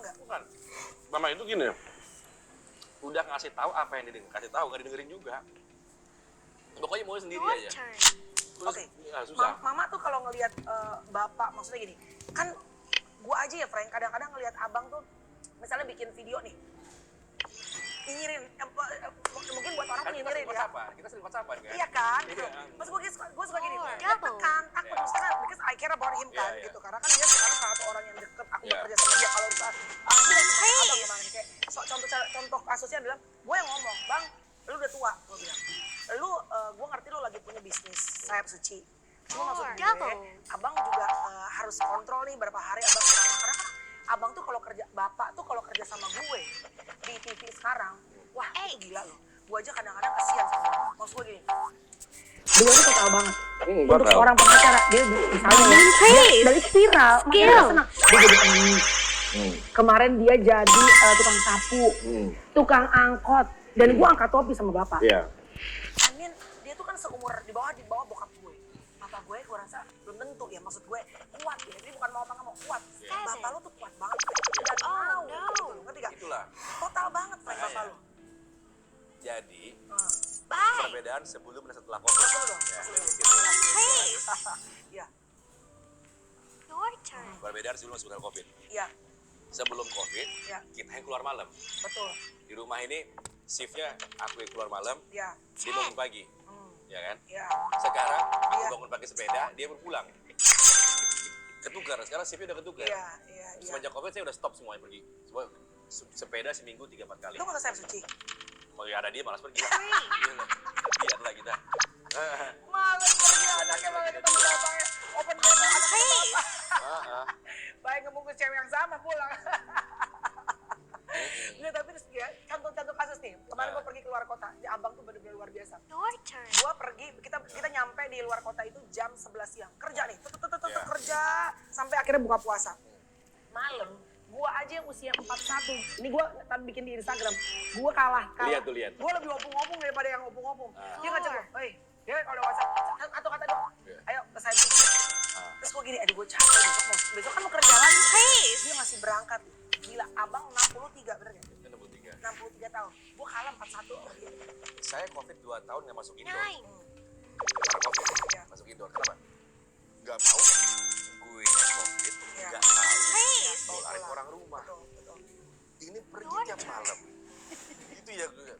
enggak? Bukan. Mama itu gini, udah ngasih tahu apa yang kasih tahu, nggak didengerin juga. Pokoknya mau sendiri aja. Oke. Ya, susah. Mama tuh kalau ngelihat bapak, maksudnya gini, kan gua aja ya Frank, kadang-kadang ngelihat abang tuh, misalnya bikin video nih, nyinyirin, mungkin buat orang Kan tuh kita nyinyirin sering ya. kita sering WhatsAppan kan? Iya kan, gitu. Iya. Maksud gue suka gini, Double. tekan, takut, Iya. misalnya, because I care about him kan, Iya. gitu. Karena kan dia sekarang salah satu orang yang deket, aku Iya. bekerja sama dia. Kalau misalnya, dia cuma abang kemarin, kayak contoh kasusnya adalah, gue yang ngomong, bang, lu udah tua, gue bilang. Lu, gue ngerti lu lagi punya bisnis, sayap suci. Cuma maksud gue, Double. abang juga harus kontrol nih berapa hari abang kesana. Karena kan abang tuh kalau kerja, bapak tuh kalau kerja sama gue di TV sekarang, wah itu gila loh. Gue aja kadang-kadang kasihan sama bapak. Maksud gue gini, dia tuh total banget. Untuk seorang pengacara, dia misalnya dari viral, makanya dia senang. Dia jadi pengemis. Kemarin dia jadi tukang sapu, tukang angkot. Dan gue angkat topi sama bapak. Iya. Amin, dia tuh kan seumur di bawah bokap gue. Papa gue rasa belum tentu ya, maksud gue kuat ya. Jadi bukan mau apa nggak mau kuat. Bapak lu tuh kuat banget. Dan mau gitu loh, ngerti gak? Itulah. Total banget Frank bapak Makanya. lu. Jadi, Bye. perbedaan sebelum dan setelah COVID. Masuk lu dong, Ya, masuk lu. gitu. Iya, Your turn. Perbedaan sebelum dan setelah COVID. iya, Sebelum COVID, iya, kita yang keluar malam. betul. Di rumah ini, shiftnya aku yang keluar malam, Iya, dia bangun pagi. Ya kan? iya. Sekarang, aku Iya. bangun pakai sepeda, dia berpulang. Ketukar, sekarang shiftnya udah ketukar. Iya, iya, iya. Semenjak COVID saya udah stop semuanya pergi. Semua sepeda seminggu 3-4 kali. Lu nggak sayap suci? Mau ada dia malas pergi. Three. Biar lah kita. Males pergi anaknya banget ketemu bapaknya. Open BO anaknya Please. Ah. baik ngebungkus cewek yang sama pulang. Nggak, tapi terus ya, contoh kasus nih. Kemarin gue pergi keluar kota, ya abang tuh bener-bener luar biasa. Your turn. Gue pergi, kita nyampe di luar kota itu jam 11 siang. Kerja nih, Iya. kerja sampai akhirnya buka puasa. Malam, gue aja yang usia 41. Ini gue tadi bikin di Instagram. Gue kalah. Lihat tuh, lihat. Gue lebih ngopung-ngopung daripada yang ngopung-ngopung. Ah. Dia ngajak gue, hei, dia kalau ada WhatsApp, atau kata dong, Iya. ayo ke saya dulu. Ah. Terus gue gini, aduh gue capek besok kan mau kerja lagi. Please. Dia masih berangkat. Gila, abang 63, bener gak? 63. 63 tahun. Gue kalah 41 sama dia. Saya COVID 2 tahun nggak masuk indoor. Nine. Karena COVID Iya. masuk indoor. Kenapa? Gak mau gue nya COVID, Iya. gak tahu Please. nularin orang rumah. Betul. Ini pergi tiap malam. Itu ya gue.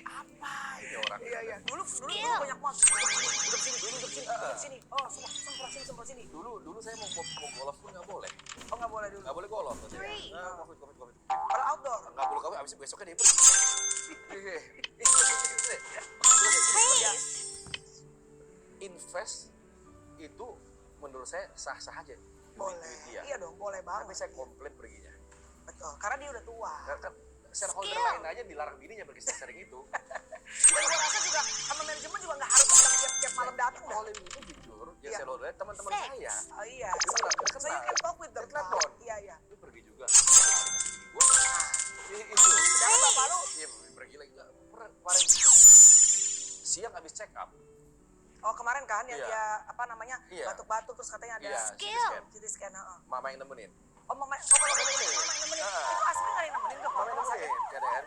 Apa ini orang? Iya. Dulu Skill. banyak banget. Duduk sini. Oh, semprot sini. Dulu saya mau golf pun nggak boleh. Oh, nggak boleh dulu. Nggak boleh golf. Three. COVID. Kalau outdoor. Nggak boleh COVID, abis itu besoknya dia pergi. Please. Invest itu menurut saya sah-sah aja. Boleh. Duit dia. Iya dong, boleh Tapi banget. saya komplain perginya. Betul, karena dia udah tua. Karena kan shareholder Skill. lain aja dilarang bininya pergi sering itu. Dan gue rasa juga sama manajemen juga nggak harus datang tiap malam datang dah. Oleh itu jujur, yang Iya. shareholder teman-teman Six. saya. Oh iya. Dia bilang, "Dia So you can talk with them. Dia telepon. Iya. Lu pergi juga. Kasih bini gua. Itu. Sedangkan bapak lu, Iya, pergi lagi. Kemarin siang habis check up. oh kemarin kan yang Iya. dia apa namanya Iya. batuk-batuk terus katanya ada Iya, Skill. CT scan. Mama yang nemenin. Oh mama, kalau Mama mama nemenin. yang nemenin, Ah. itu asli nggak yang nemenin ke Mama yang rumah sakit? nemenin, kan?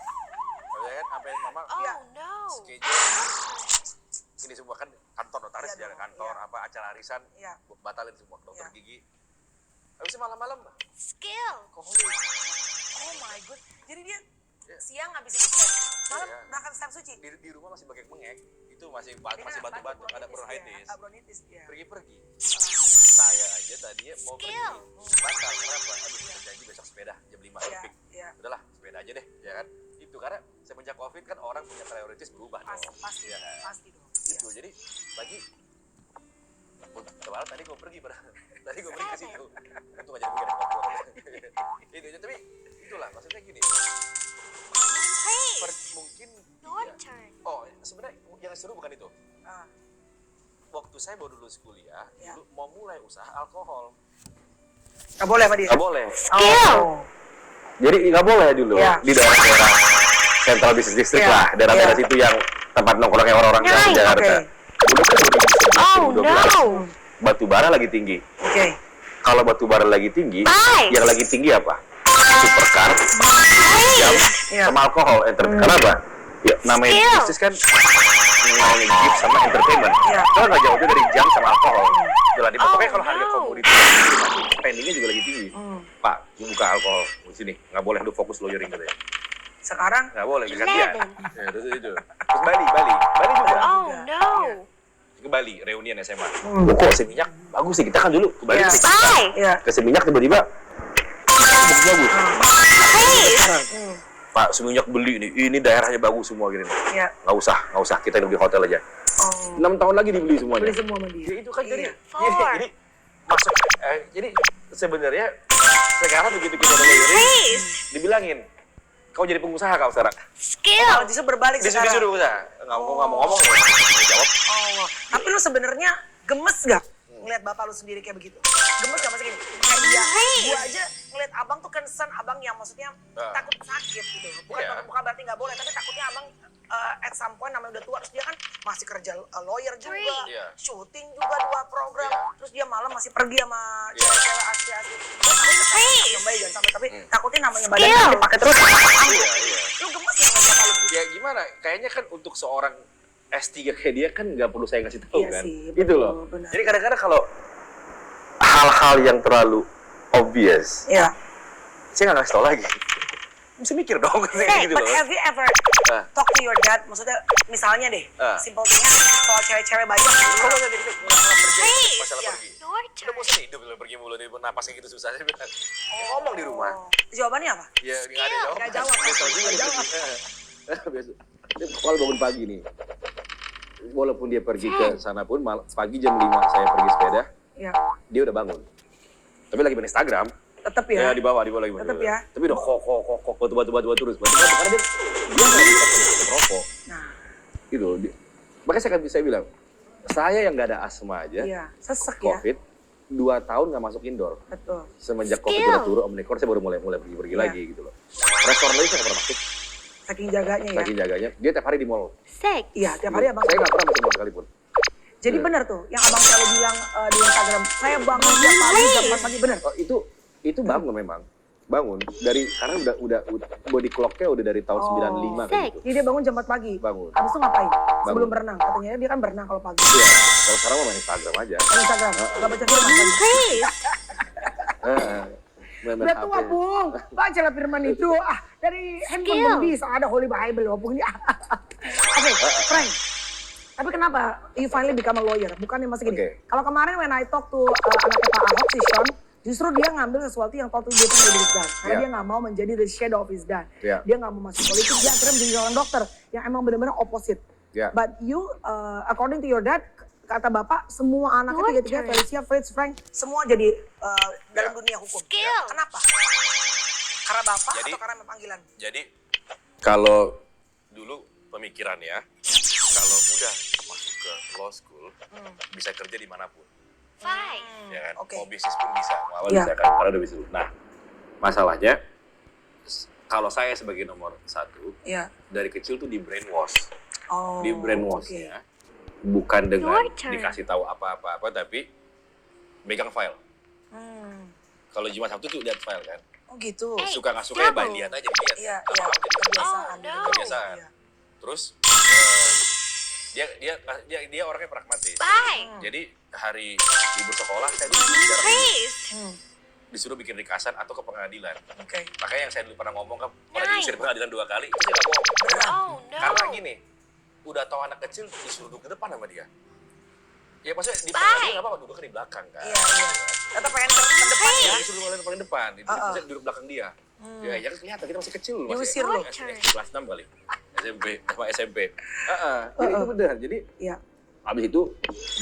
Ya kan, sampai mama Iya. Oh no. schedule ini semua kan kantor notaris Iya ya dong, kantor iya. apa acara arisan Iya. batalin semua dokter Iya. gigi. Habis itu malam-malam Skill. koholi. Oh my god, jadi dia Iya. siang habis itu scan, malam Iya. berangkat scan suci. Di rumah masih bengek-bengek. Itu masih Dia masih kan batu-batu, ada bronkitis, bronkitis. ya. Bronkitis, ya. Pergi-pergi. Saya aja tadinya mau pergi. Skill. Batal, kenapa? Aduh, kita janji besok sepeda jam 5 Iya, peak. iya. Udahlah, sepeda aja deh, ya kan? Itu karena semenjak COVID kan orang punya prioritas berubah dong. Pasti, Ya kan? pasti dong. Itu, jadi pagi kemarin tadi gue pergi, tadi gue pergi ke situ. Itu nggak jadi mikirin kotor. Itu aja, tapi itulah maksudnya gini. Please. Mungkin Your ya. turn. Oh, sebenarnya yang seru bukan itu. Ah, Waktu saya baru lulus kuliah, Ya. dulu mau mulai usaha alkohol. nggak boleh sama dia. Nggak boleh. Skill. Jadi nggak boleh dulu Iya. di daerah-daerah Central Business District Iya. lah, daerah-daerah Iya. situ yang tempat nongkrongnya orang-orang Nice. di Jakarta. Oke. Udah kan 2011, Oh 2012, no. batu bara lagi tinggi. Oke. Kalau batu bara lagi tinggi, Bye. yang lagi tinggi apa? supercar, jam, Iya. sama alkohol. Kenapa? Ya, namanya Skill. bisnis kan namanya gift sama entertainment. Iya. Itu nggak jauh dari jam sama alkohol. Jelas, Oh, pokoknya kalau harga no. komoditi spendingnya juga lagi tinggi. Pak, lu buka alkohol di sini, nggak boleh lu fokus lawyering katanya. Sekarang Nggak boleh, gantian. 11. Ya, terus itu. Terus Bali juga. Oh no. Ke Bali, reunian SMA. Kok minyak bagus sih, kita kan dulu ke Bali. Iya. sih. Bye. Iya. Ke minyak tiba-tiba bagus. Please. Pak, seminyak beli ini daerahnya bagus semua gini. Iya. Nggak usah, kita hidup di hotel aja. Oh. 6 tahun lagi dibeli semuanya. Beli semua sama dia. Ya, itu kan jadi, Iya. jadi masuk, jadi sebenarnya sekarang begitu kita ada lawyering, Please. dibilangin, kau jadi pengusaha kau sekarang. Skill. Kalau justru berbalik sekarang. Disuruh pengusaha, nggak mau ngomong ya, jawab. Oh. Tapi lu sebenarnya gemes gak ngeliat bapak lu sendiri kayak begitu? Gemes gak maksudnya gini? Kayak dia, gua aja ngeliat abang tuh concern abang yang maksudnya takut sakit gitu. Bukan, Iya. bukan berarti gak boleh, tapi takutnya abang at some point namanya udah tua, terus dia kan masih kerja lawyer juga, Iya. syuting juga 2 program, Iya. terus dia malam masih pergi sama Iya. cewek-cewek asli-asli. Gua takutnya Please. yang baik jangan sampai, tapi takutnya namanya badan Skill. kan dipakai terus. Iya. Lu gemes ya ngeliat bapak lu gitu? Ya gimana, kayaknya kan untuk seorang S3 kayak dia kan nggak perlu saya ngasih tahu Iya kan. sih, Gitu betul, loh. benar. Jadi kadang-kadang kalau hal-hal yang terlalu obvious, Iya. saya nggak ngasih tahu lagi. Mesti mikir dong, Hey, gitu but loh. have you ever Ah. talk to your dad? Maksudnya, misalnya deh, Ah. simple thingnya soal cewek-cewek banyak. Kalau nggak gitu, masalah pergi, Please. masalah Iya. pergi. Your Udah turn. bosan hidup lo pergi mulu nih, napasnya gitu susah. Saya bilang, ya ngomong di rumah. Jawabannya apa? Ya nggak ada jawab. Nggak jawab. Biasa juga Nggak dia jawab. pergi. Biasa. Dia kalau bangun pagi nih, walaupun dia pergi ke sana pun, pagi jam 5 saya pergi sepeda, Ya, dia udah bangun. Tapi lagi main Instagram, tetap ya ya. di bawah lagi. Tetep ya. Tapi udah kok batu terus. Karena dia nggak bisa merokok. Nah, Gitu. Makanya saya bilang, saya yang nggak ada asma aja, iya, sesek ya. COVID, 2 tahun nggak masuk indoor. Betul. Semenjak COVID Skill. udah turun, Omnicron saya baru mulai pergi Iya. lagi gitu loh. Restoran lagi saya nggak pernah masuk, Saking jaganya ya. saking jaganya. Dia tiap hari di mall. Six. Iya, tiap hari abang. Saya nggak pernah masuk mall sekalipun. Jadi Iya. benar tuh, yang abang selalu bilang di Instagram, saya bangun tiap pagi jam 4 pagi, benar. Oh, itu bangun memang. Bangun dari karena udah body clock-nya udah dari tahun Oh. 95 kayak gitu. Jadi dia bangun jam 4 pagi. Bangun. Habis itu ngapain? Sebelum berenang. Katanya dia kan berenang kalau pagi. Iya, kalau sekarang mau main Instagram aja. Main Instagram, nggak baca firman pagi. Please. Main Udah HP. tua, Bung. Bacalah firman itu. Dari handphone Skill. pun bisa. Ada Holy Bible, Bung. Oke, Frank. Tapi kenapa you finally become a lawyer? Bukannya masih gini. Oke. Kalau kemarin when I talk to anaknya Pak Ahok, si Sean, justru dia ngambil sesuatu yang totally different dari his dad. Karena Yeah. dia nggak mau menjadi the shadow of his dad. Yeah. Dia nggak mau masuk politik, dia akhirnya menjadi seorang dokter yang emang benar-benar opposite. Yeah. But you, according to your dad, kata bapak, semua anaknya Your tiga-tiga, turn. Felicia, Fritz, Frank, semua jadi dalam Yeah. dunia hukum. Skill. Kenapa? Karena bapak Jadi- atau karena memang panggilan? Jadi kalau dulu pemikirannya, kalau udah masuk ke law school, bisa kerja dimanapun. Five. Ya kan? Oke. Mau bisnis pun bisa, mau awal Iya. bisa kan, karena udah bisnis. Nah, masalahnya kalau saya sebagai nomor 1, Iya. dari kecil tuh di brainwash. Oh. Di oke. brainwash-nya bukan dengan Your turn. dikasih tahu apa-apa, tapi megang file. Hmm. Kalau Jumat Sabtu tuh lihat file kan. Oh gitu. Hey. Suka nggak suka ya double. lihat aja lihat. Iya, Kalau iya. mau jadi Kebiasaan. Oh, no. kebiasaan. Iya. Terus dia orangnya pragmatis. Bye. Jadi hari libur sekolah saya dulu jarang Please. disuruh bikin rikasan atau ke pengadilan. Oke. Makanya yang saya dulu pernah ngomong kan, kalau Nice. diusir pengadilan 2 kali, itu saya nggak bohong. Beneran. Oh no. Karena gini, udah tahu anak kecil disuruh duduk ke depan sama dia. Ya maksudnya di Bye. pengadilan nggak apa-apa, duduk kan di belakang kan. Iya, iya. Tetap pengen ke depan ya. Ya, disuruh paling paling depan, maksudnya duduk belakang dia. Ya, ya kan kelihatan kita masih kecil masih. Diusir loh. SD kelas 6 kali. SMP. Jadi itu benar. Jadi Iya. habis itu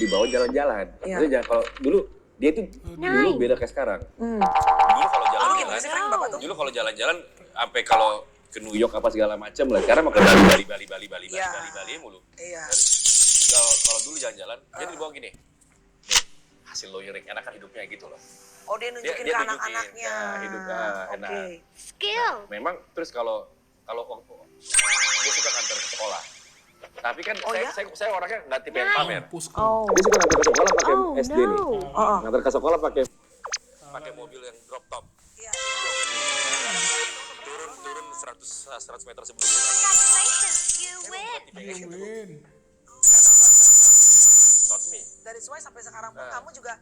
dibawa jalan-jalan. Iya. Maksudnya jangan kalau dulu dia itu dulu beda kayak sekarang. Hmm. Dulu kalau Oh, jalan-jalan, gimana sih Frank bapak tuh? dulu kalau jalan-jalan sampai kalau ke New York apa segala macam lah. Sekarang mau ke Bali Iya. mulu. Iya. Kalau dulu jalan-jalan, dia dibawa gini. Nih, hasil lawyering, enak kan hidupnya gitu loh. Oh dia nunjukin Dia ke nunjukin, anak-anaknya. nah, hidup, enak. Oke. Skill. Memang terus kalau dia suka kantor ke sekolah. Tapi kan Oh, ya? saya orangnya nggak tipe yang pamer. Oh. Dia suka ngantar ke sekolah pakai Oh SD nih. no. Oh. Ngantar ke sekolah pakai mobil yang drop top. Iya. 100 meter sebelumnya. Congratulations, you win. Dipengen gitu. Win. Nggak tahu, not me. That is why sampai sekarang pun kamu juga